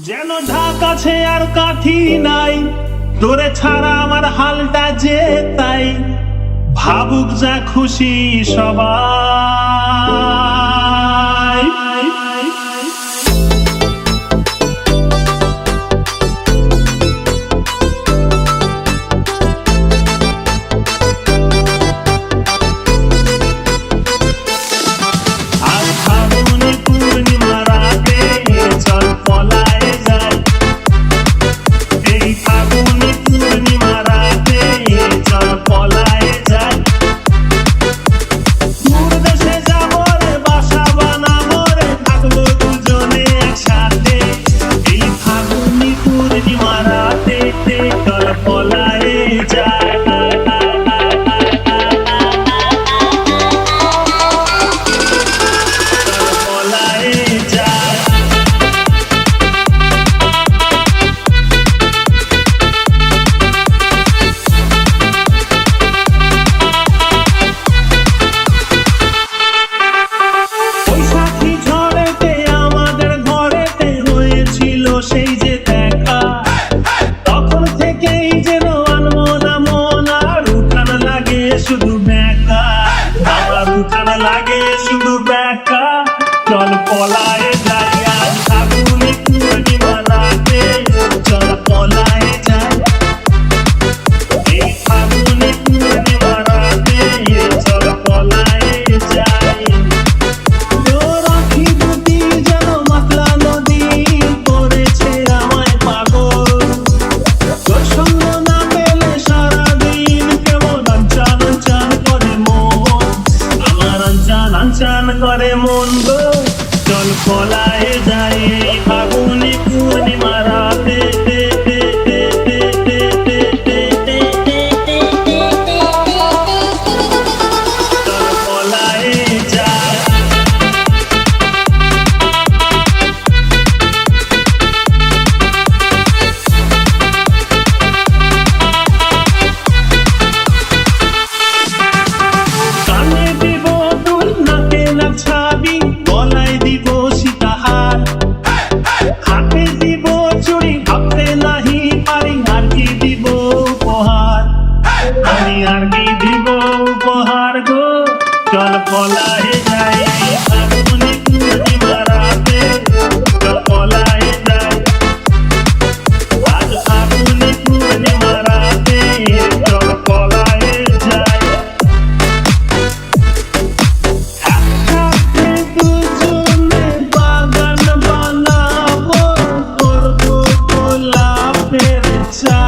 যেন ঢাক আছে আর কাঠি নাই, তোরে ছাড়া আমার হালটা যে তাই। ভাবুক যা খুশি সবাই। সেই যে দেখা, তখন থেকেই যেন আনমনা মন, আর উঠান লাগে শুধু বেকা, আমার উঠান লাগে শুধু বেকা। চল পলায়ে যাই আজ ফাগুনে পূর্ণিমা রাতে, চল পলায়ে যাই এই ফাগুনে পূর্ণিমা রাতে, চল পলায়ে যাই। তোর আঁখি দুটি যেন মাতলা নদী, করেছে আমায় পাগল। তোর সঙ্গ না পেলে সারাদিন কেমন আনচান আনচান করে মন, আমার আনচান আনচান করে মন গো। চল পলায়ে যাই এই ফাগুনে পূর্ণিমা রাতে, চল পলায়ে যাই। কানে দিব দুল, নাকে না ছাবি, গলায় দিব সীতাহার, হাতে দিব চুড়ি, ভাবতে নাহি পারি আর কি দিব উপহার, আমি আর কি দিব উপহার গো। চল পলায়ে যাই এই ফাগুনে পূর্ণিমা রাতে, চল পলায়ে যাই আজ ফাগুনে পূর্ণিমা রাতে, চল পলায়ে যাই। একসাথে দুজনে বাগান বানাবো, করবো গোলাপের চাষ।